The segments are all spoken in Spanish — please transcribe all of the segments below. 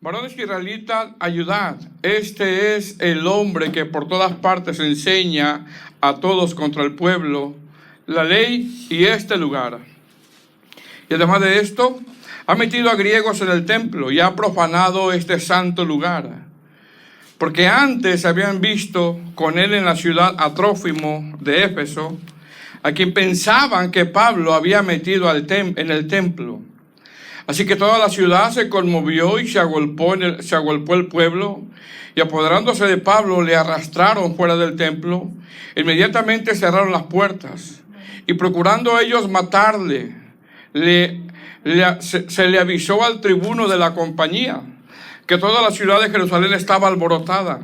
Varones israelitas, ayudad. Este es el hombre que por todas partes enseña a todos contra el pueblo, la ley y este lugar. Y además de esto, ha metido a griegos en el templo y ha profanado este santo lugar. Porque antes habían visto con él en la ciudad a Trófimo de Éfeso, a quien pensaban que Pablo había metido en el templo. Así que toda la ciudad se conmovió y se agolpó el pueblo, y apoderándose de Pablo le arrastraron fuera del templo. Inmediatamente cerraron las puertas, y procurando ellos matarle, se le avisó al tribuno de la compañía que toda la ciudad de Jerusalén estaba alborotada.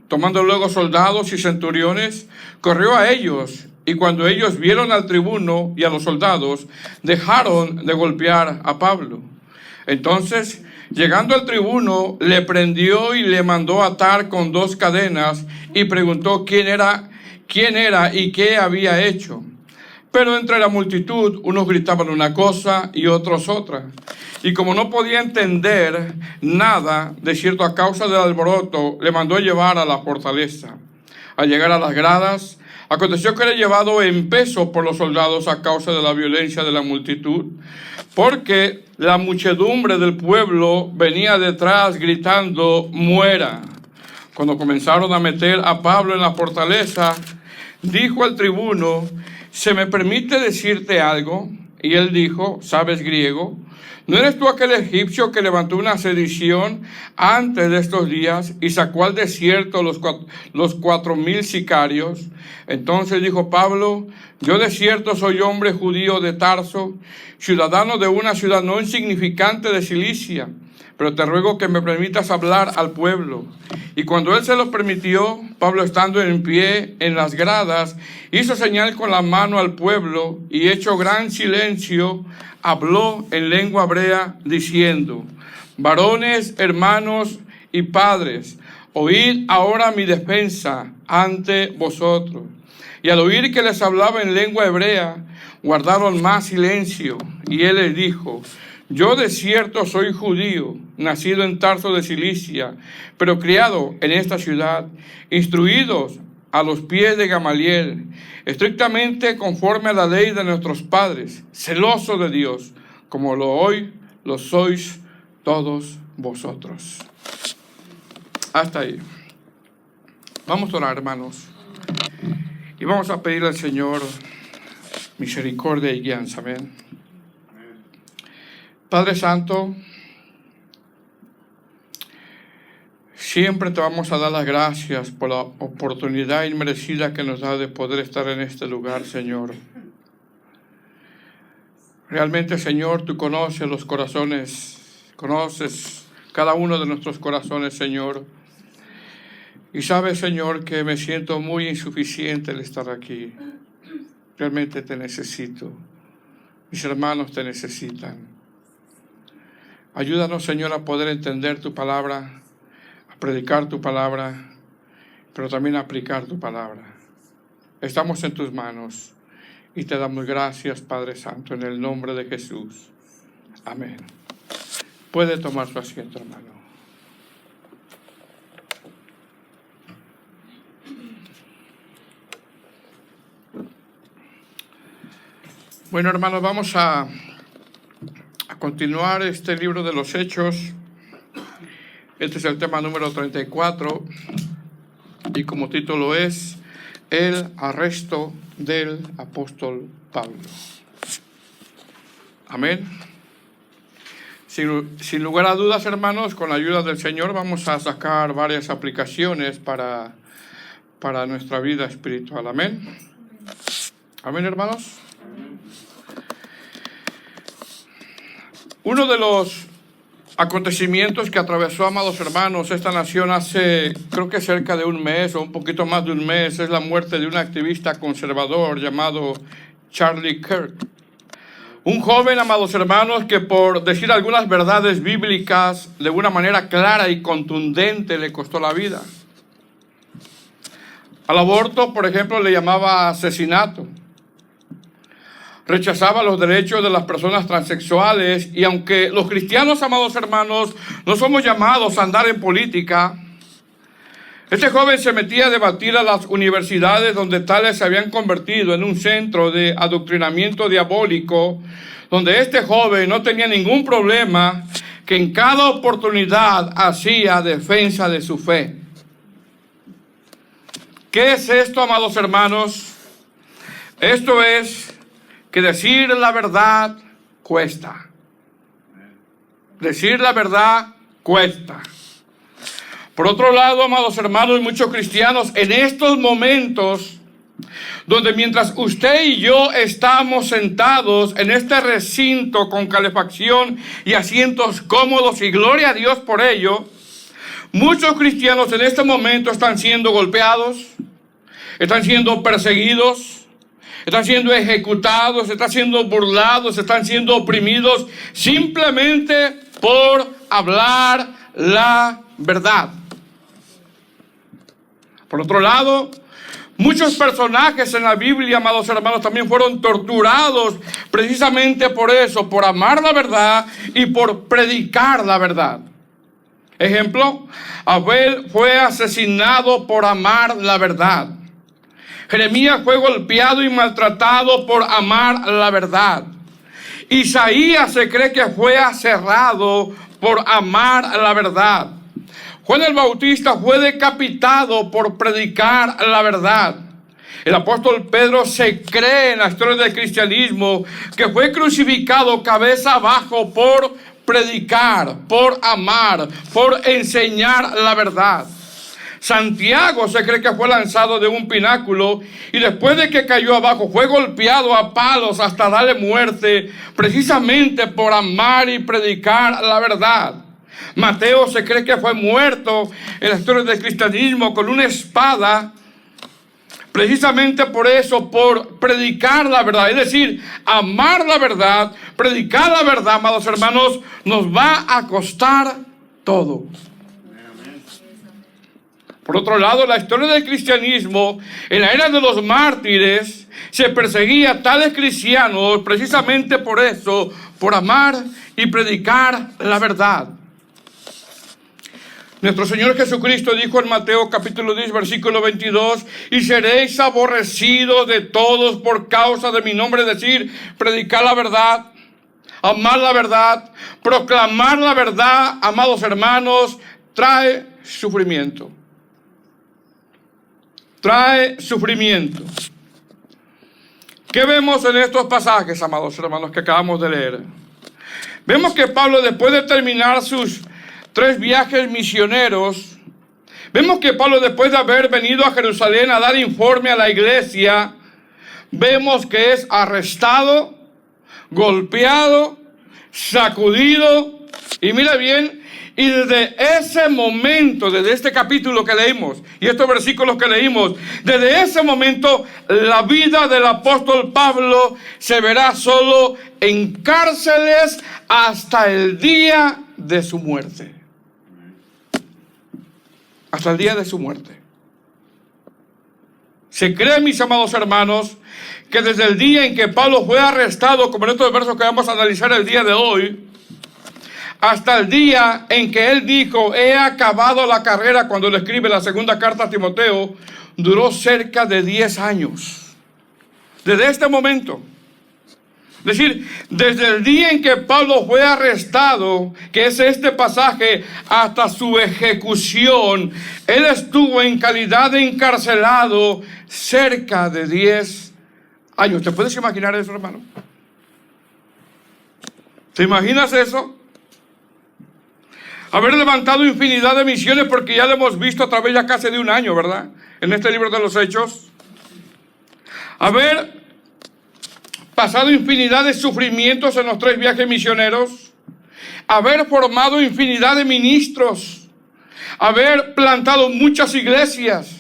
Tomando luego soldados y centuriones, corrió a ellos, y cuando ellos vieron al tribuno y a los soldados, dejaron de golpear a Pablo. Entonces, llegando al tribuno, le prendió y le mandó atar con 2 cadenas, y preguntó quién era y qué había hecho. Pero entre la multitud, unos gritaban una cosa y otros otra. Y como no podía entender nada, de cierto a causa del alboroto, le mandó llevar a la fortaleza. Al llegar a las gradas, aconteció que era llevado en peso por los soldados a causa de la violencia de la multitud, porque la muchedumbre del pueblo venía detrás gritando, muera. Cuando comenzaron a meter a Pablo en la fortaleza, dijo al tribuno, ¿se me permite decirte algo? Y él dijo, ¿sabes griego? ¿No eres tú aquel egipcio que levantó una sedición antes de estos días y sacó al desierto los 4,000 sicarios? Entonces dijo Pablo, yo de cierto soy hombre judío de Tarso, ciudadano de una ciudad no insignificante de Cilicia, pero te ruego que me permitas hablar al pueblo. Y cuando él se lo permitió, Pablo, estando en pie en las gradas, hizo señal con la mano al pueblo y hecho gran silencio, habló en lengua hebrea diciendo, varones, hermanos y padres, oíd ahora mi defensa ante vosotros. Y al oír que les hablaba en lengua hebrea, guardaron más silencio. Y él les dijo, yo de cierto soy judío, nacido en Tarso de Cilicia, pero criado en esta ciudad, instruidos a los pies de Gamaliel, estrictamente conforme a la ley de nuestros padres, celoso de Dios, como hoy lo sois todos vosotros. Hasta ahí. Vamos a orar, hermanos, y vamos a pedirle al Señor misericordia y guianza. Amén. Padre Santo, siempre te vamos a dar las gracias por la oportunidad inmerecida que nos da de poder estar en este lugar, Señor. Realmente, Señor, tú conoces los corazones, conoces cada uno de nuestros corazones, Señor. Y sabes, Señor, que me siento muy insuficiente al estar aquí. Realmente te necesito. Mis hermanos te necesitan. Ayúdanos, Señor, a poder entender tu palabra, a predicar tu palabra, pero también a aplicar tu palabra. Estamos en tus manos y te damos gracias, Padre Santo, en el nombre de Jesús. Amén. Puede tomar su asiento, hermano. Bueno, hermanos, vamos a continuar este libro de los Hechos. Este es el tema número 34 y como título es el arresto del apóstol Pablo. Amén. Sin lugar a dudas, hermanos, con la ayuda del Señor vamos a sacar varias aplicaciones para nuestra vida espiritual. Amén. Amén, hermanos. Uno de los acontecimientos que atravesó, amados hermanos, esta nación hace, creo que cerca de un mes o un poquito más de un mes, es la muerte de un activista conservador llamado Charlie Kirk. Un joven, amados hermanos, que por decir algunas verdades bíblicas de una manera clara y contundente le costó la vida. Al aborto, por ejemplo, le llamaba asesinato. rechazaba los derechos de las personas transexuales, y aunque los cristianos, amados hermanos, no somos llamados a andar en política, este joven se metía a debatir a las universidades, donde tales se habían convertido en un centro de adoctrinamiento diabólico, donde este joven no tenía ningún problema, que en cada oportunidad hacía defensa de su fe. ¿Qué es esto, amados hermanos? Esto es que decir la verdad cuesta. Decir la verdad cuesta. Por otro lado, amados hermanos, muchos cristianos en estos momentos, donde mientras usted y yo estamos sentados en este recinto con calefacción y asientos cómodos, y gloria a Dios por ello, muchos cristianos en este momento están siendo golpeados, están siendo perseguidos, están siendo ejecutados, están siendo burlados, están siendo oprimidos, simplemente por hablar la verdad. Por otro lado, muchos personajes en la Biblia, amados hermanos, también fueron torturados precisamente por eso, por amar la verdad y por predicar la verdad. Ejemplo, Abel fue asesinado por amar la verdad. Jeremías fue golpeado y maltratado por amar la verdad. Isaías se cree que fue aserrado por amar la verdad. Juan el Bautista fue decapitado por predicar la verdad. El apóstol Pedro se cree en la historia del cristianismo que fue crucificado cabeza abajo por predicar, por amar, por enseñar la verdad. Santiago se cree que fue lanzado de un pináculo y después de que cayó abajo fue golpeado a palos hasta darle muerte, precisamente por amar y predicar la verdad. Mateo se cree que fue muerto en la historia del cristianismo con una espada, precisamente por eso, por predicar la verdad. Es decir, amar la verdad, predicar la verdad, amados hermanos, nos va a costar todo. Por otro lado, la historia del cristianismo, en la era de los mártires, se perseguía a tales cristianos precisamente por eso, por amar y predicar la verdad. Nuestro Señor Jesucristo dijo en Mateo capítulo 10, versículo 22, y seréis aborrecidos de todos por causa de mi nombre, es decir, predicar la verdad, amar la verdad, proclamar la verdad, amados hermanos, trae sufrimiento. Trae sufrimiento. ¿Qué vemos en estos pasajes, amados hermanos, que acabamos de leer? Vemos que Pablo, después de terminar sus 3 viajes misioneros, vemos que Pablo, después de haber venido a Jerusalén a dar informe a la iglesia, vemos que es arrestado, golpeado, sacudido, y mira bien, y desde ese momento, desde este capítulo que leímos, y estos versículos que leímos, desde ese momento la vida del apóstol Pablo se verá solo en cárceles hasta el día de su muerte. Hasta el día de su muerte. Se cree, mis amados hermanos, que desde el día en que Pablo fue arrestado, como en estos versos que vamos a analizar el día de hoy, hasta el día en que él dijo, he acabado la carrera, cuando le escribe la segunda carta a Timoteo, duró cerca de 10 años. Desde este momento. Es decir, desde el día en que Pablo fue arrestado, que es este pasaje, hasta su ejecución, él estuvo en calidad de encarcelado cerca de 10 años. ¿Te puedes imaginar eso, hermano? ¿Te imaginas eso? Haber levantado infinidad de misiones, porque ya lo hemos visto a través ya casi de un año, ¿verdad? En este libro de los Hechos. Haber pasado infinidad de sufrimientos en los 3 viajes misioneros. Haber formado infinidad de ministros. Haber plantado muchas iglesias.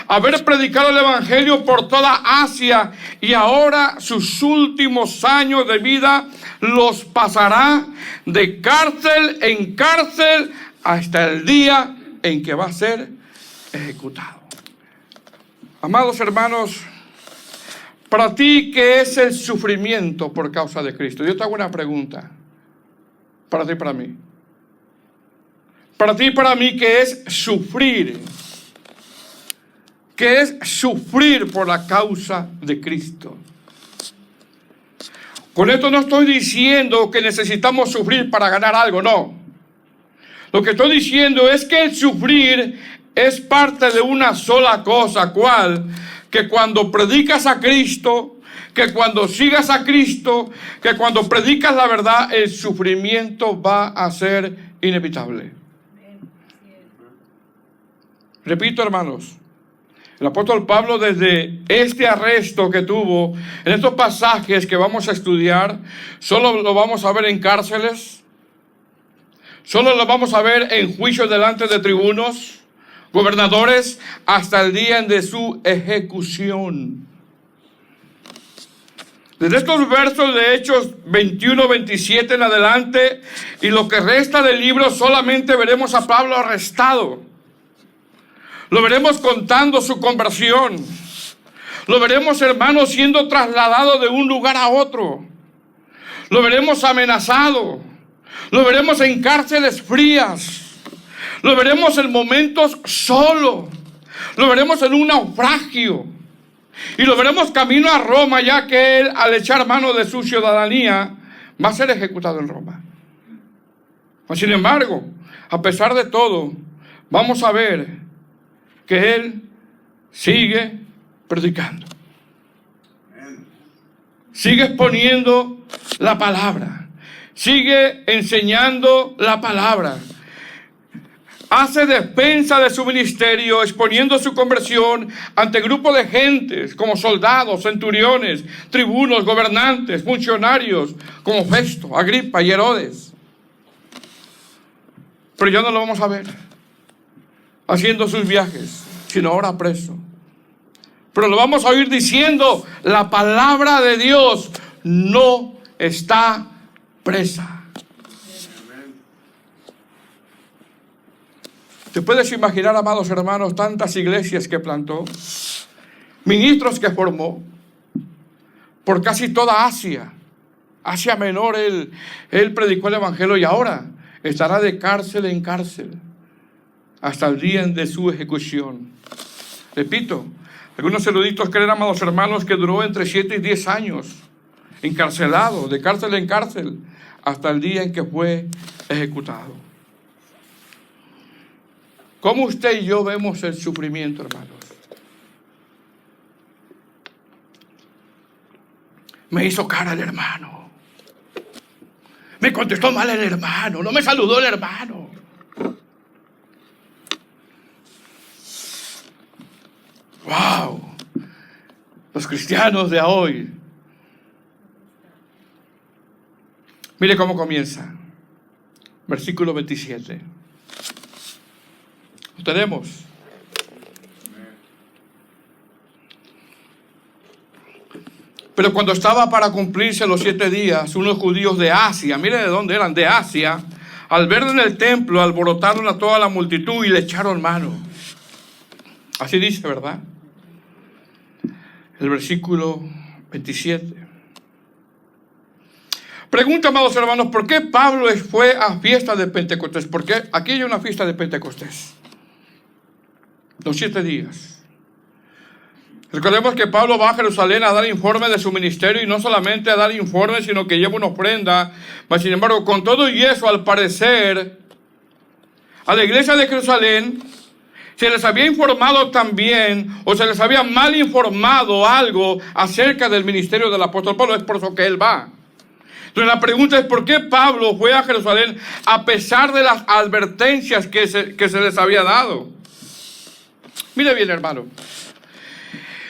Haber predicado el evangelio por toda Asia, y ahora sus últimos años de vida los pasará de cárcel en cárcel hasta el día en que va a ser ejecutado. Amados hermanos, Para ti, ¿qué es el sufrimiento por causa de Cristo? Yo te hago una pregunta. Para ti y para mí. Para ti y para mí, ¿qué es sufrir? ¿Qué es sufrir por la causa de Cristo? Con esto no estoy diciendo que necesitamos sufrir para ganar algo, no. Lo que estoy diciendo es que el sufrir es parte de una sola cosa, ¿cuál? Que cuando predicas a Cristo, que cuando sigas a Cristo, que cuando predicas la verdad, el sufrimiento va a ser inevitable. Repito, hermanos, el apóstol Pablo, desde este arresto que tuvo, en estos pasajes que vamos a estudiar, solo lo vamos a ver en cárceles, solo lo vamos a ver en juicios delante de tribunos, gobernadores, hasta el día de su ejecución. Desde estos versos de Hechos 21, 27 en adelante, y lo que resta del libro, solamente veremos a Pablo arrestado. Lo veremos contando su conversión. Lo veremos, hermanos, siendo trasladado de un lugar a otro. Lo veremos amenazado. Lo veremos en cárceles frías. Lo veremos en momentos solo. Lo veremos en un naufragio. Y lo veremos camino a Roma, ya que él, al echar mano de su ciudadanía, va a ser ejecutado en Roma. Sin embargo, a pesar de todo, vamos a ver que él sigue predicando. Sigue exponiendo la palabra. Sigue enseñando la palabra. Hace defensa de su ministerio, exponiendo su conversión ante grupos de gentes como soldados, centuriones, tribunos, gobernantes, funcionarios como Festo, Agripa y Herodes. Pero ya no lo vamos a ver haciendo sus viajes, sino ahora preso. Pero lo vamos a oír diciendo: la palabra de Dios no está presa. ¿Te puedes imaginar, amados hermanos, tantas iglesias que plantó, ministros que formó por casi toda Asia Menor? Él predicó el evangelio y ahora estará de cárcel en cárcel hasta el día de su ejecución. Repito, algunos eruditos creen, amados hermanos, que duró entre 7 y 10 años encarcelado, de cárcel en cárcel, hasta el día en que fue ejecutado. ¿Cómo usted y yo vemos el sufrimiento, hermanos? Me hizo cara el hermano. Me contestó mal el hermano. No me saludó el hermano. ¡Wow! Los cristianos de hoy. Mire cómo comienza. Versículo 27. Lo tenemos. Pero cuando estaba para cumplirse los 7 días, unos judíos de Asia, mire de dónde eran, de Asia, al verlo en el templo, alborotaron a toda la multitud y le echaron mano. Así dice, ¿verdad? El versículo 27. Pregunta, amados hermanos, ¿por qué Pablo fue a fiesta de Pentecostés? Porque aquí hay una fiesta de Pentecostés. Los 7 días. Recordemos que Pablo va a Jerusalén a dar informe de su ministerio, y no solamente a dar informe, sino que lleva una ofrenda. Mas, sin embargo, con todo y eso, al parecer, a la iglesia de Jerusalén se les había informado también, o se les había mal informado algo acerca del ministerio del apóstol Pablo. Es por eso que él va. Entonces la pregunta es: ¿por qué Pablo fue a Jerusalén a pesar de las advertencias que se les había dado? Mire bien, hermano.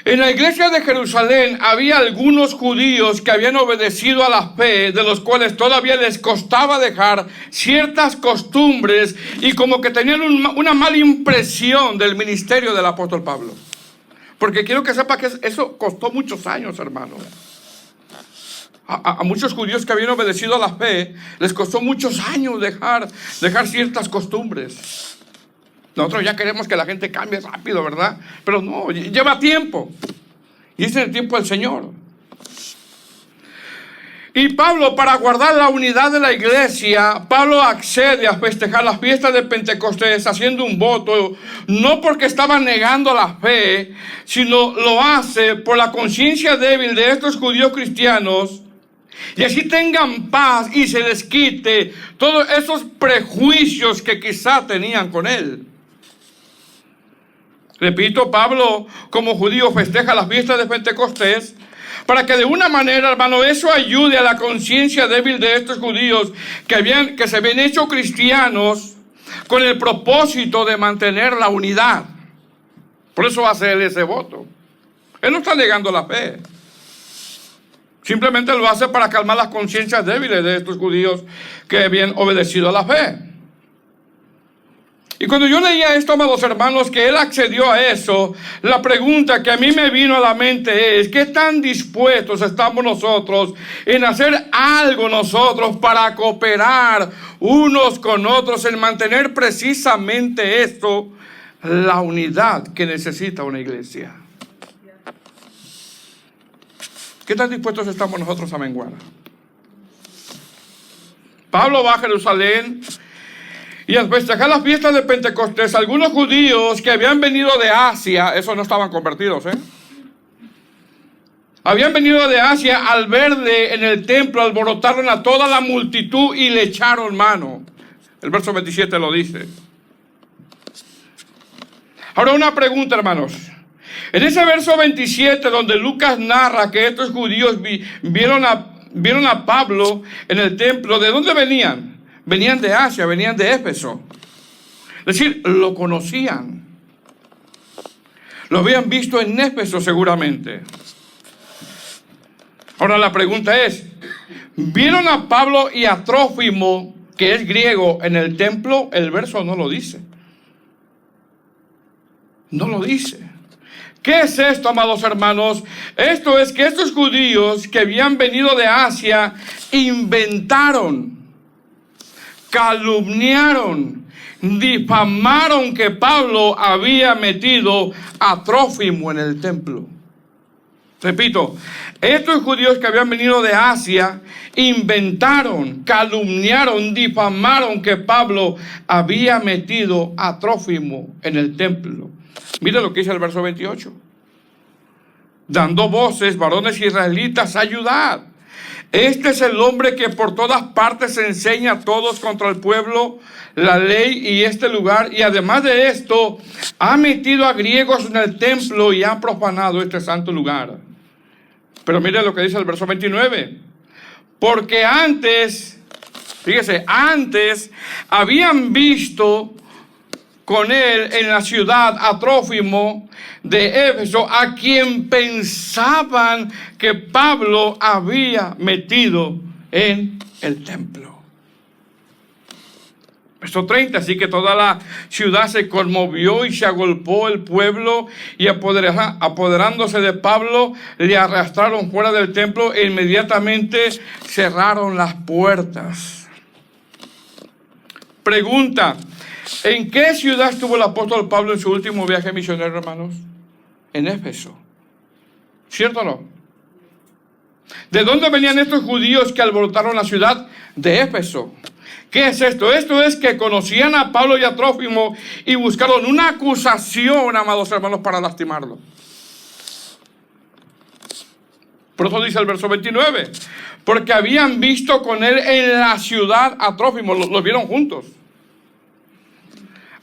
En la iglesia de Jerusalén había algunos judíos que habían obedecido a la fe, de los cuales todavía les costaba dejar ciertas costumbres, y como que tenían una mala impresión del ministerio del apóstol Pablo. Porque quiero que sepa que eso costó muchos años, hermano. A muchos judíos que habían obedecido a la fe les costó muchos años dejar ciertas costumbres. Nosotros ya queremos que la gente cambie rápido, ¿verdad? Pero no, lleva tiempo. Y es en el tiempo del Señor. Y Pablo, para guardar la unidad de la iglesia, Pablo accede a festejar las fiestas de Pentecostés haciendo un voto, no porque estaba negando la fe, sino lo hace por la conciencia débil de estos judíos cristianos, y así tengan paz y se les quite todos esos prejuicios que quizá tenían con él. Repito, Pablo como judío festeja las fiestas de Pentecostés para que de una manera, hermano, eso ayude a la conciencia débil de estos judíos que se habían hecho cristianos con el propósito de mantener la unidad. Por eso hace él ese voto. Él no está negando la fe. Simplemente lo hace para calmar las conciencias débiles de estos judíos que habían obedecido a la fe. Y cuando yo leía esto, amados hermanos, que él accedió a eso, la pregunta que a mí me vino a la mente es: ¿qué tan dispuestos estamos nosotros en hacer algo nosotros para cooperar unos con otros, en mantener precisamente esto, la unidad que necesita una iglesia? ¿Qué tan dispuestos estamos nosotros a menguar? Pablo va a Jerusalén y al festejar las fiestas de Pentecostés, algunos judíos que habían venido de Asia, esos no estaban convertidos, habían venido de Asia, al verle en el templo, alborotaron a toda la multitud y le echaron mano. El verso 27 lo dice. Ahora una pregunta, hermanos. En ese verso 27, donde Lucas narra que estos judíos vieron a Pablo en el templo, ¿de dónde venían? Venían de Asia, venían de Éfeso. Es decir, lo conocían. Lo habían visto en Éfeso seguramente. Ahora la pregunta es: ¿vieron a Pablo y a Trófimo, que es griego, en el templo? El verso no lo dice. No lo dice. ¿Qué es esto, amados hermanos? Esto es que estos judíos que habían venido de Asia inventaron, calumniaron, difamaron que Pablo había metido a Trófimo en el templo. Repito, estos judíos que habían venido de Asia inventaron, calumniaron, difamaron que Pablo había metido a Trófimo en el templo. Mira lo que dice el verso 28. Dando voces, varones israelitas, ayudad. Este es el hombre que por todas partes enseña a todos contra el pueblo la ley y este lugar. Y además de esto, ha metido a griegos en el templo y ha profanado este santo lugar. Pero mire lo que dice el verso 29. Porque antes, fíjese, antes habían visto con él en la ciudad a Trófimo de Éfeso, a quien pensaban que Pablo había metido en el templo. Verso 30, así que toda la ciudad se conmovió y se agolpó el pueblo, y apoderándose de Pablo, le arrastraron fuera del templo e inmediatamente cerraron las puertas. Pregunta: ¿en qué ciudad estuvo el apóstol Pablo en su último viaje misionero, hermanos? En Éfeso. ¿Cierto o no? ¿De dónde venían estos judíos que alborotaron la ciudad? De Éfeso. ¿Qué es esto? Esto es que conocían a Pablo y a Trófimo y buscaron una acusación, amados hermanos, para lastimarlo. Por eso dice el verso 29. Porque habían visto con él en la ciudad a Trófimo, los vieron juntos.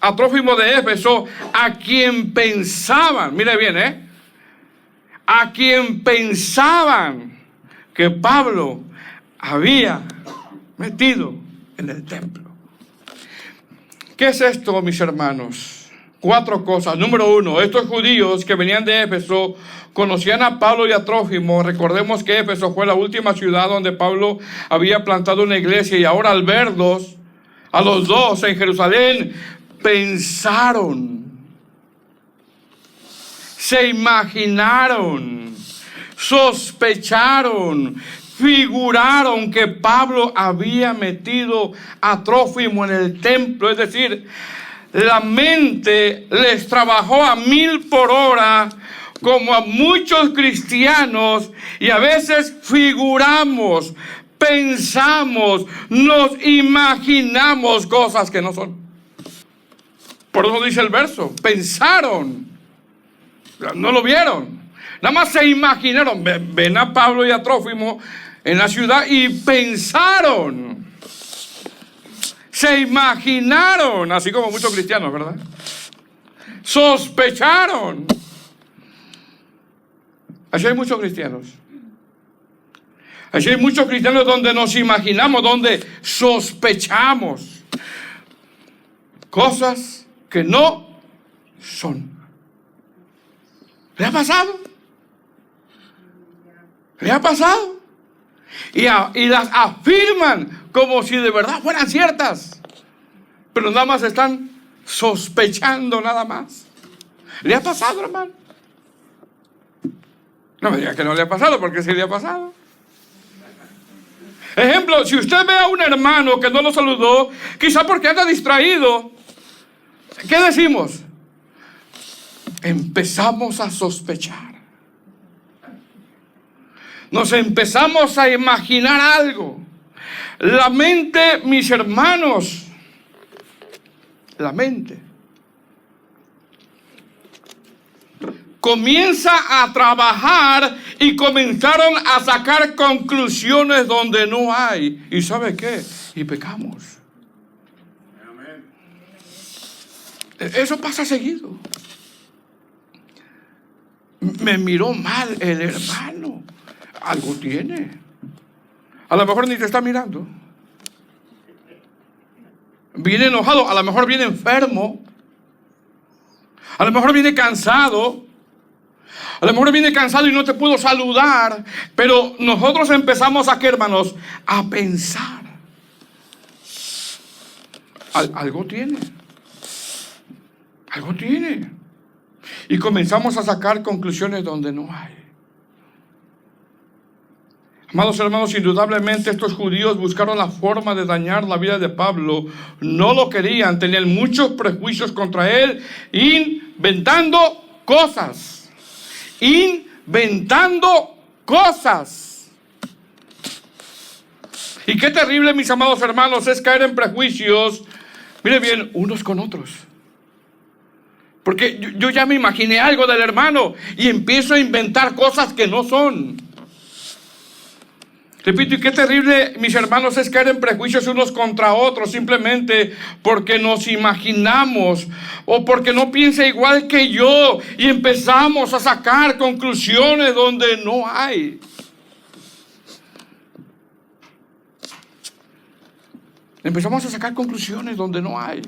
A Trófimo de Éfeso, a quien pensaban, mire bien, a quien pensaban que Pablo había metido en el templo. ¿Qué es esto, mis hermanos? 4 cosas. Número 1, estos judíos que venían de Éfeso conocían a Pablo y a Trófimo. Recordemos que Éfeso fue la última ciudad donde Pablo había plantado una iglesia, y ahora al verlos, a los dos en Jerusalén, pensaron, se imaginaron, sospecharon, figuraron que Pablo había metido a Trófimo en el templo. Es decir, la mente les trabajó a 1000 por hora como a muchos cristianos, y a veces figuramos, pensamos, nos imaginamos cosas que no son. Por eso dice el verso, pensaron, no lo vieron, nada más se imaginaron. Ven a Pablo y a Trófimo en la ciudad y pensaron, se imaginaron, así como muchos cristianos, ¿verdad? Sospecharon. Así hay muchos cristianos. Así hay muchos cristianos donde nos imaginamos, donde sospechamos cosas que no son. ¿Le ha pasado? ¿Le ha pasado? Y las afirman como si de verdad fueran ciertas, pero nada más están sospechando nada más. ¿Le ha pasado, hermano? No me diga que no le ha pasado, porque sí le ha pasado. Ejemplo, si usted ve a un hermano que no lo saludó, quizá porque anda distraído, ¿qué decimos? Empezamos a sospechar. Nos empezamos a imaginar algo. La mente, mis hermanos, la mente comienza a trabajar y comenzaron a sacar conclusiones donde no hay. ¿Y sabe qué? Y pecamos. Eso pasa seguido. Me miró mal el hermano. Algo tiene. A lo mejor ni te está mirando. Viene enojado, a lo mejor viene enfermo. A lo mejor viene cansado. A lo mejor viene cansado y no te pudo saludar. Pero nosotros empezamos aquí, hermanos, a pensar. Algo tiene. Algo tiene. Y comenzamos a sacar conclusiones donde no hay. Amados hermanos, indudablemente estos judíos buscaron la forma de dañar la vida de Pablo. No lo querían, tenían muchos prejuicios contra él, inventando cosas. Inventando cosas. Y qué terrible, mis amados hermanos, es caer en prejuicios, mire bien, unos con otros. Porque yo ya me imaginé algo del hermano y empiezo a inventar cosas que no son. Repito, y qué terrible, mis hermanos, es caer en prejuicios unos contra otros simplemente porque nos imaginamos o porque no piensa igual que yo y empezamos a sacar conclusiones donde no hay. Empezamos a sacar conclusiones donde no hay.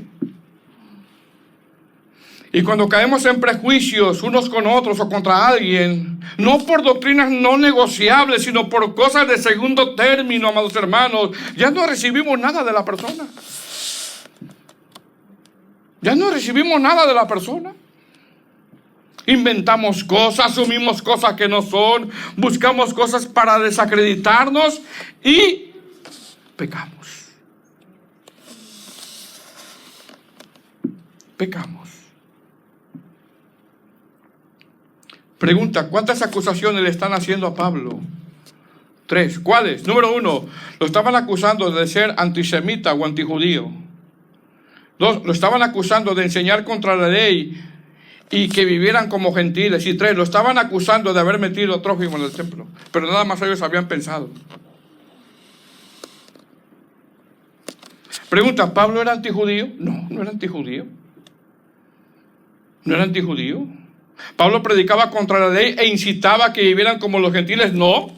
Y cuando caemos en prejuicios unos con otros o contra alguien, no por doctrinas no negociables, sino por cosas de segundo término, amados hermanos, ya no recibimos nada de la persona. Ya no recibimos nada de la persona. Inventamos cosas, asumimos cosas que no son, buscamos cosas para desacreditarnos y pecamos. Pecamos. Pregunta, ¿cuántas acusaciones le están haciendo a Pablo? 3. ¿Cuáles? Número 1, lo estaban acusando de ser antisemita o antijudío. 2, lo estaban acusando de enseñar contra la ley y que vivieran como gentiles. Y 3, lo estaban acusando de haber metido a Trófimo en el templo. Pero nada más ellos habían pensado. Pregunta, ¿Pablo era antijudío? No, no era antijudío. No era antijudío. Pablo predicaba contra la ley e incitaba a que vivieran como los gentiles. No.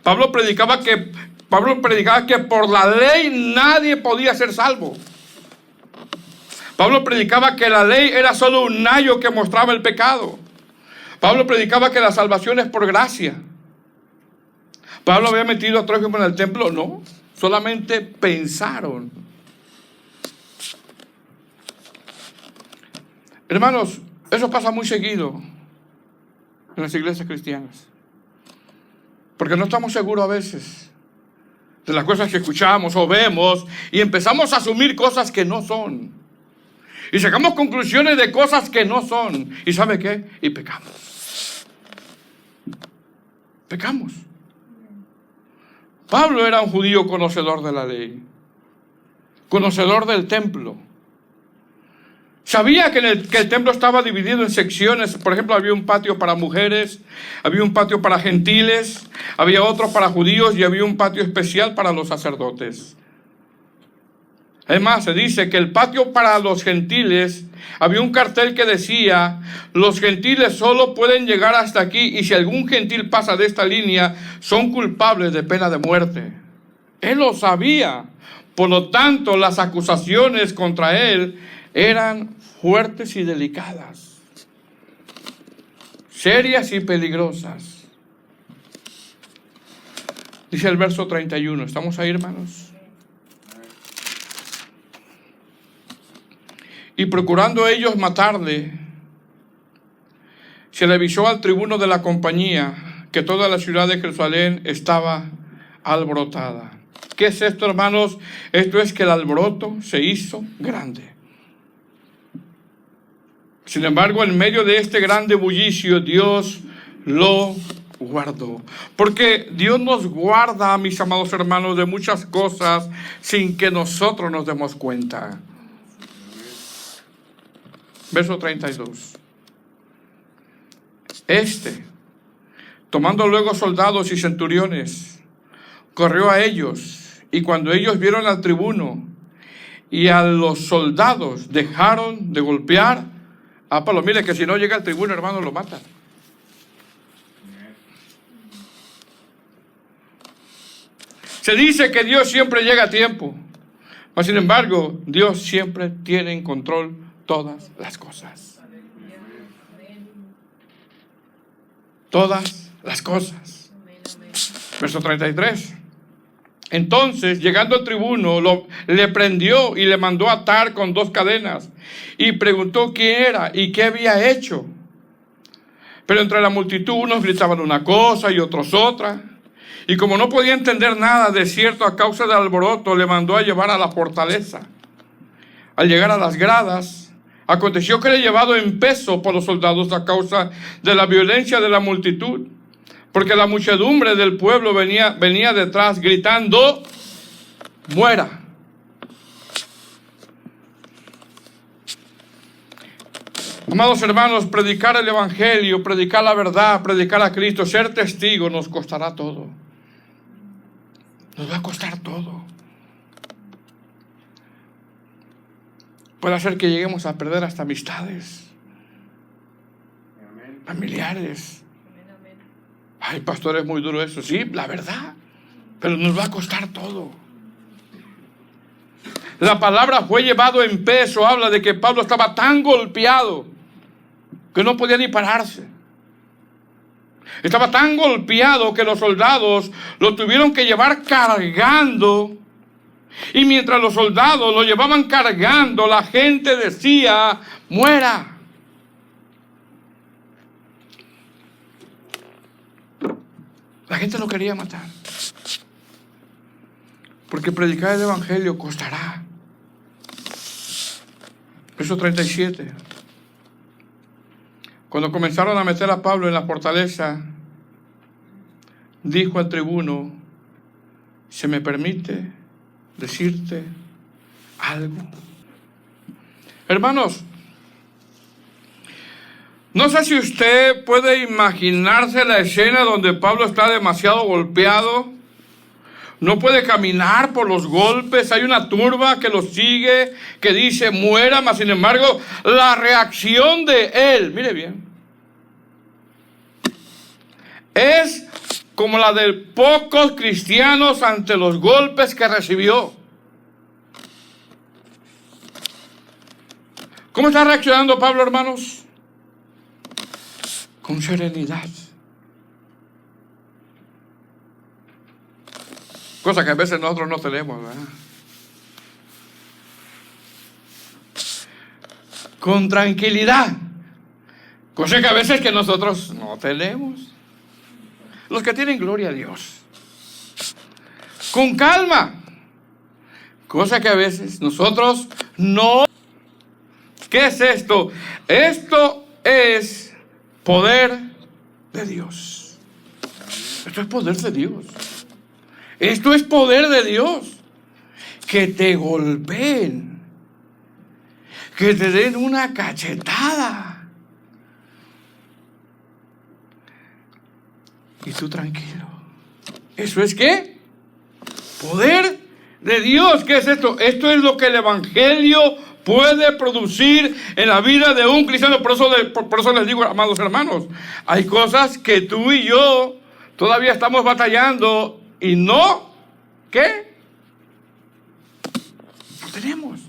Pablo predicaba que por la ley nadie podía ser salvo. Pablo predicaba que la ley era solo un ayo que mostraba el pecado. Pablo predicaba que la salvación es por gracia. ¿Pablo había metido a Trófimo en el templo? No. Solamente pensaron. Hermanos, eso pasa muy seguido en las iglesias cristianas. Porque no estamos seguros a veces de las cosas que escuchamos o vemos y empezamos a asumir cosas que no son. Y sacamos conclusiones de cosas que no son. ¿Y sabe qué? Y pecamos. Pecamos. Pablo era un judío conocedor de la ley, conocedor del templo. Sabía que el templo estaba dividido en secciones. Por ejemplo, había un patio para mujeres, había un patio para gentiles, había otro para judíos y había un patio especial para los sacerdotes. Además, se dice que el patio para los gentiles, había un cartel que decía: los gentiles solo pueden llegar hasta aquí, y si algún gentil pasa de esta línea, son culpables de pena de muerte. Él lo sabía. Por lo tanto, las acusaciones contra él eran fuertes y delicadas, serias y peligrosas. Dice el verso 31. ¿Estamos ahí, hermanos? Y procurando ellos matarle, se le avisó al tribuno de la compañía que toda la ciudad de Jerusalén estaba alborotada. ¿Qué es esto, hermanos? Esto es que el alboroto se hizo grande. Sin embargo, en medio de este grande bullicio, Dios lo guardó. Porque Dios nos guarda, mis amados hermanos, de muchas cosas sin que nosotros nos demos cuenta. Verso 32. Tomando luego soldados y centuriones, corrió a ellos, y cuando ellos vieron al tribuno y a los soldados, dejaron de golpear a Pablo. Mire que si no llega el tribuno, hermano, lo matan. Se dice que Dios siempre llega a tiempo, mas sin embargo, Dios siempre tiene en control todas las cosas. Todas las cosas. Verso 33. Entonces, llegando el tribuno, le prendió y le mandó atar con 2 cadenas, y preguntó quién era y qué había hecho. Pero entre la multitud unos gritaban una cosa y otros otra, y como no podía entender nada de cierto a causa del alboroto, le mandó a llevar a la fortaleza. Al llegar a las gradas, aconteció que era llevado en peso por los soldados a causa de la violencia de la multitud, porque la muchedumbre del pueblo venía detrás gritando: muera. Amados hermanos, predicar el evangelio, predicar la verdad, predicar a Cristo, ser testigo nos costará todo. Nos va a costar todo. Puede hacer que lleguemos a perder hasta amistades, familiares. Ay, pastor, es muy duro eso. Sí, la verdad, pero nos va a costar todo. La palabra fue llevado en peso. Habla de que Pablo estaba tan golpeado que no podía ni pararse. Estaba tan golpeado que los soldados lo tuvieron que llevar cargando. Y mientras los soldados lo llevaban cargando, la gente decía: muera. La gente lo quería matar. Porque predicar el evangelio costará. Verso 37. Cuando comenzaron a meter a Pablo en la fortaleza, dijo al tribuno: ¿se me permite decirte algo? Hermanos, no sé si usted puede imaginarse la escena donde Pablo está demasiado golpeado, no puede caminar por los golpes, hay una turba que lo sigue, que dice muera, mas sin embargo, la reacción de él, mire bien, es como la de pocos cristianos ante los golpes que recibió. ¿Cómo está reaccionando Pablo, hermanos? Con serenidad. Cosa que a veces nosotros no tenemos, ¿verdad? Con tranquilidad. Cosa que a veces que nosotros no tenemos. Los que tienen gloria a Dios. Con calma. Cosa que a veces nosotros no. ¿Qué es esto? Esto es poder de Dios. Esto es poder de Dios. Esto es poder de Dios. Que te golpeen. Que te den una cachetada. Y tú tranquilo. ¿Eso es qué? Poder de Dios. ¿Qué es esto? Esto es lo que el Evangelio puede producir en la vida de un cristiano. Por eso les digo, amados hermanos, hay cosas que tú y yo todavía estamos batallando y no, ¿qué? No tenemos.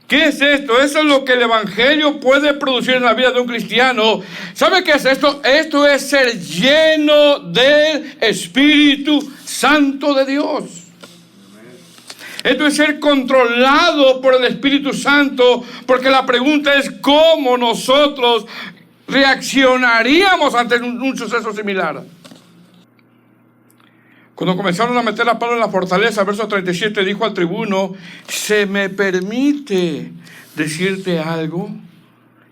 ¿Qué es esto? Eso es lo que el Evangelio puede producir en la vida de un cristiano. ¿Sabe qué es esto? Esto es ser lleno del Espíritu Santo de Dios. Esto es ser controlado por el Espíritu Santo, porque la pregunta es cómo nosotros reaccionaríamos ante un suceso similar. Cuando comenzaron a meter a Pablo en la fortaleza, verso 37, dijo al tribuno: ¿se me permite decirte algo?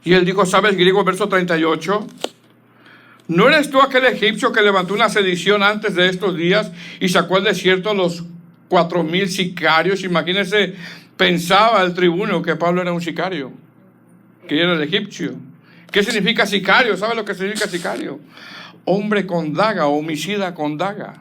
Y él dijo, ¿sabes griego? Verso 38. ¿No eres tú aquel egipcio que levantó una sedición antes de estos días y sacó al desierto a los 4,000 sicarios? Imagínense, pensaba el tribuno que Pablo era un sicario, que era el egipcio. ¿Qué significa sicario? ¿Sabe lo que significa sicario? Hombre con daga, homicida con daga.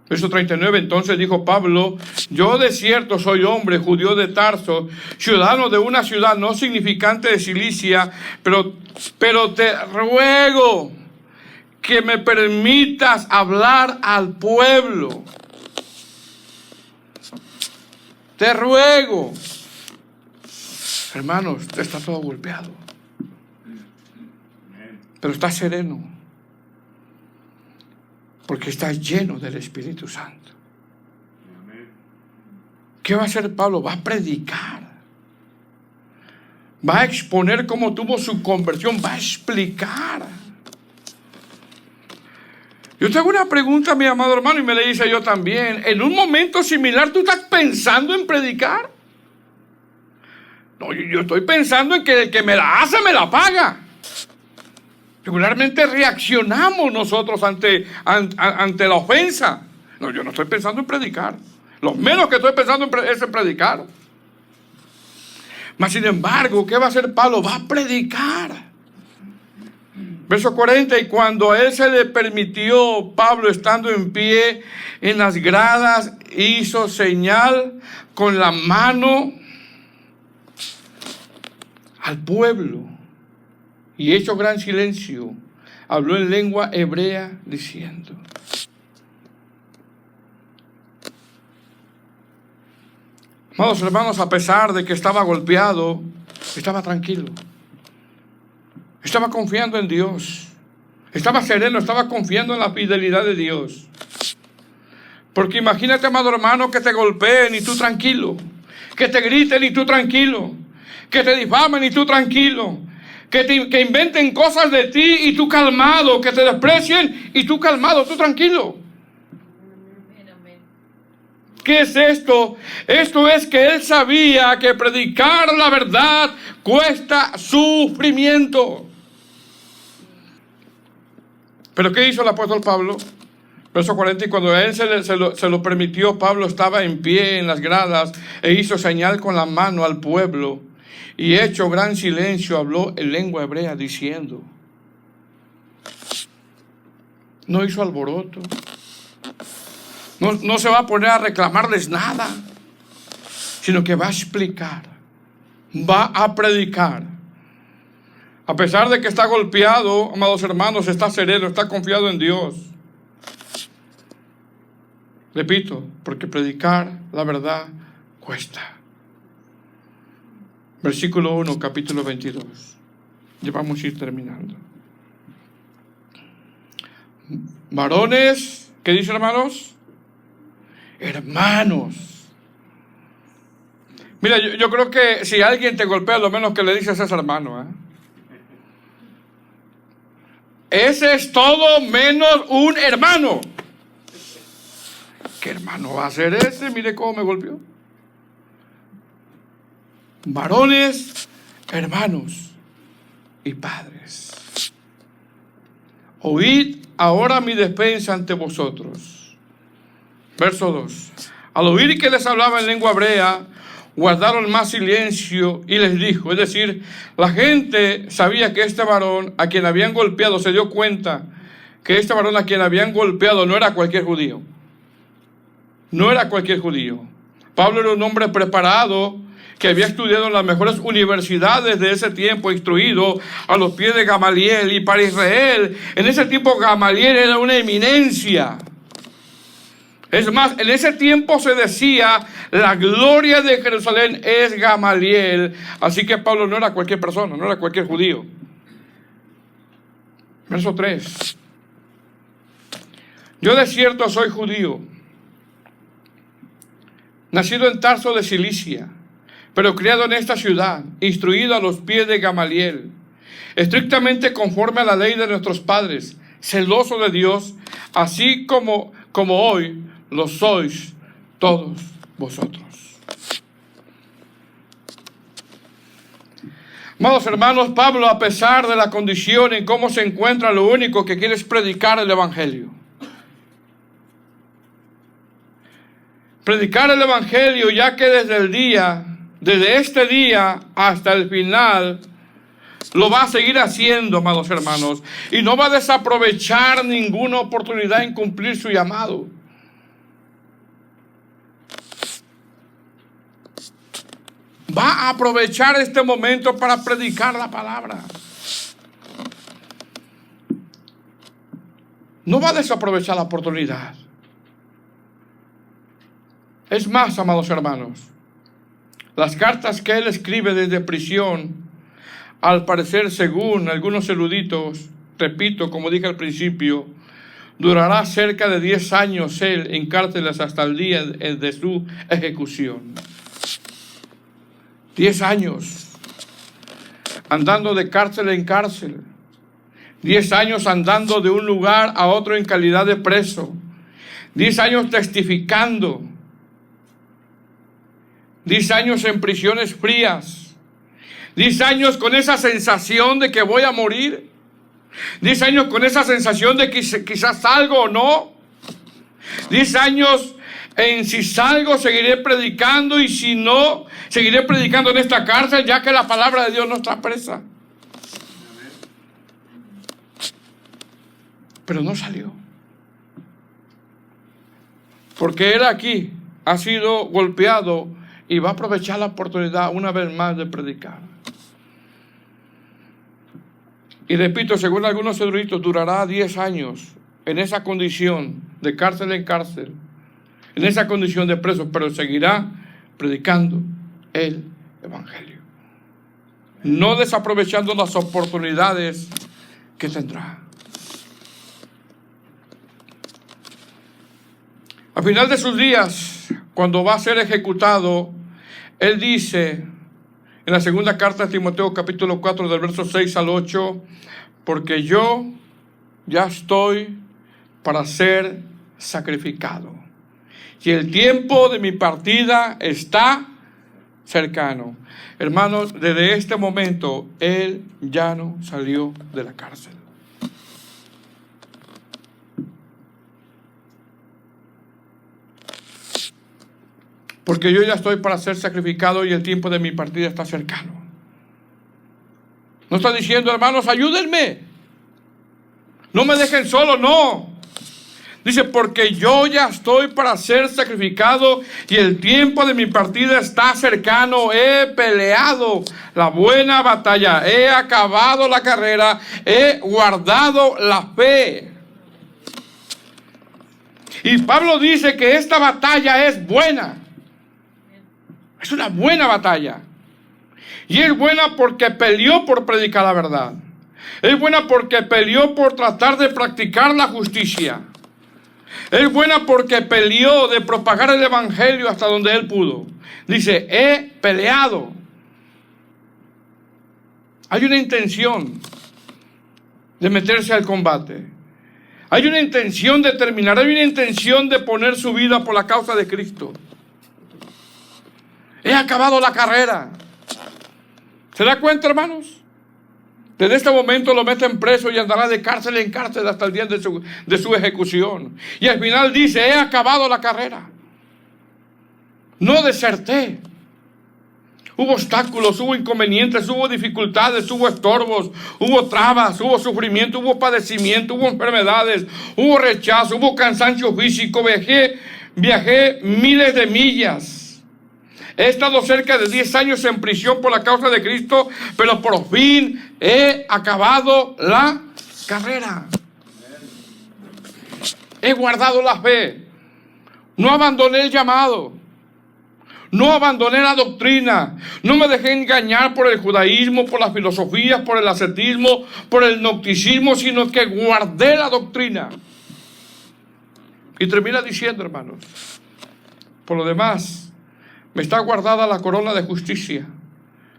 Verso 39, entonces dijo Pablo: yo de cierto soy hombre judío de Tarso, ciudadano de una ciudad no significante de Cilicia, pero te ruego que me permitas hablar al pueblo. Te ruego. Hermanos, está todo golpeado, pero está sereno, porque está lleno del Espíritu Santo. ¿Qué va a hacer Pablo? Va a predicar. Va a exponer cómo tuvo su conversión. Va a explicar. Yo te hago una pregunta, mi amado hermano, y me le hice yo también. ¿En un momento similar tú estás pensando en predicar? No, yo estoy pensando en que el que me la hace, me la paga. Regularmente reaccionamos nosotros ante la ofensa. No, yo no estoy pensando en predicar. Lo menos que estoy pensando es en predicar. Mas sin embargo, ¿qué va a hacer Pablo? Va a predicar. Verso 40, y cuando a él se le permitió, Pablo estando en pie en las gradas, hizo señal con la mano al pueblo. Y hecho gran silencio, habló en lengua hebrea diciendo. Amados hermanos, a pesar de que estaba golpeado, estaba tranquilo. Estaba confiando en Dios. Estaba sereno, estaba confiando en la fidelidad de Dios. Porque imagínate, amado hermano, que te golpeen y tú tranquilo. Que te griten y tú tranquilo. Que te difamen y tú tranquilo. Que inventen cosas de ti y tú calmado, que te desprecien y tú calmado, tú tranquilo. ¿Qué es esto? Esto es que él sabía que predicar la verdad cuesta sufrimiento. ¿Pero qué hizo el apóstol Pablo? Verso 40, y cuando a él se lo permitió, Pablo estaba en pie en las gradas e hizo señal con la mano al pueblo. Y hecho gran silencio, habló en lengua hebrea diciendo. No hizo alboroto. No se va a poner a reclamarles nada, sino que va a explicar. Va a predicar. A pesar de que está golpeado, amados hermanos, está sereno, está confiado en Dios. Repito, porque predicar la verdad cuesta. Versículo 1, capítulo 22. Ya vamos a ir terminando. Varones, ¿qué dice, hermanos? Hermanos. Mira, yo creo que si alguien te golpea, lo menos que le dices es hermano, ¿eh? Ese es todo menos un hermano. ¿Qué hermano va a ser ese? Mire cómo me golpeó. Varones, hermanos y padres. Oíd ahora mi defensa ante vosotros. Verso 2. Al oír que les hablaba en lengua hebrea, guardaron más silencio y les dijo, es decir, la gente sabía que este varón a quien habían golpeado, se dio cuenta que este varón a quien habían golpeado no era cualquier judío. No era cualquier judío. Pablo era un hombre preparado que había estudiado en las mejores universidades de ese tiempo, instruido a los pies de Gamaliel. Y para Israel, en ese tiempo Gamaliel era una eminencia. Es más, en ese tiempo se decía, la gloria de Jerusalén es Gamaliel. Así que Pablo no era cualquier persona, no era cualquier judío. Verso 3. Yo de cierto soy judío, nacido en Tarso de Cilicia, pero criado en esta ciudad, instruido a los pies de Gamaliel, estrictamente conforme a la ley de nuestros padres, celoso de Dios, así como hoy lo sois todos vosotros. Amados hermanos, Pablo, a pesar de la condición en cómo se encuentra, lo único que quiere es predicar el Evangelio. Predicar el Evangelio, ya que desde este día hasta el final, lo va a seguir haciendo, amados hermanos, y no va a desaprovechar ninguna oportunidad en cumplir su llamado. Va a aprovechar este momento para predicar la palabra. No va a desaprovechar la oportunidad. Es más, amados hermanos, las cartas que él escribe desde prisión, al parecer, según algunos eruditos, repito, como dije al principio, durará cerca de 10 años él en cárceles hasta el día de su ejecución. 10 años andando de cárcel en cárcel. 10 años andando de un lugar a otro en calidad de preso. 10 años testificando. 10 años en prisiones frías. 10 años con esa sensación de que voy a morir. 10 años con esa sensación de que quizás salgo o no. 10 años en si salgo seguiré predicando y si no, seguiré predicando en esta cárcel, ya que la palabra de Dios no está presa. Pero no salió. Porque él aquí ha sido golpeado y va a aprovechar la oportunidad una vez más de predicar. Y repito, según algunos eruditos, durará 10 años en esa condición de cárcel en cárcel, en esa condición de preso, pero seguirá predicando el Evangelio, no desaprovechando las oportunidades que tendrá. Al final de sus días, cuando va a ser ejecutado, él dice en la segunda carta de Timoteo, capítulo 4, del verso 6 al 8, porque yo ya estoy para ser sacrificado, y el tiempo de mi partida está cercano. Hermanos, desde este momento, él ya no salió de la cárcel. Porque yo ya estoy para ser sacrificado y el tiempo de mi partida está cercano. No está diciendo, hermanos, ayúdenme. No me dejen solo, no. Dice, porque yo ya estoy para ser sacrificado y el tiempo de mi partida está cercano. He peleado la buena batalla, he acabado la carrera, he guardado la fe. Y Pablo dice que esta batalla es buena. Es una buena batalla. Y es buena porque peleó por predicar la verdad. Es buena porque peleó por tratar de practicar la justicia. Es buena porque peleó de propagar el Evangelio hasta donde él pudo. Dice, he peleado. Hay una intención de meterse al combate. Hay una intención de terminar. Hay una intención de poner su vida por la causa de Cristo. He acabado la carrera. ¿Se da cuenta, hermanos? Desde este momento lo meten preso y andará de cárcel en cárcel hasta el día de su ejecución. Y al final dice, he acabado la carrera. No deserté. Hubo obstáculos, hubo inconvenientes, hubo dificultades, hubo estorbos, hubo trabas, hubo sufrimiento, hubo padecimiento, hubo enfermedades, hubo rechazo, hubo cansancio físico. Viajé miles de millas. He estado cerca de 10 años en prisión por la causa de Cristo, pero por fin he acabado la carrera. He guardado la fe. No abandoné el llamado. No abandoné la doctrina. No me dejé engañar por el judaísmo, por las filosofías, por el ascetismo, por el gnosticismo, sino que guardé la doctrina. Y termina diciendo, hermanos, por lo demás, me está guardada la corona de justicia,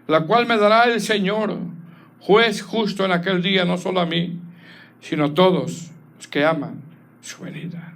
la cual me dará el Señor, juez justo en aquel día, no solo a mí, sino a todos los que aman su venida.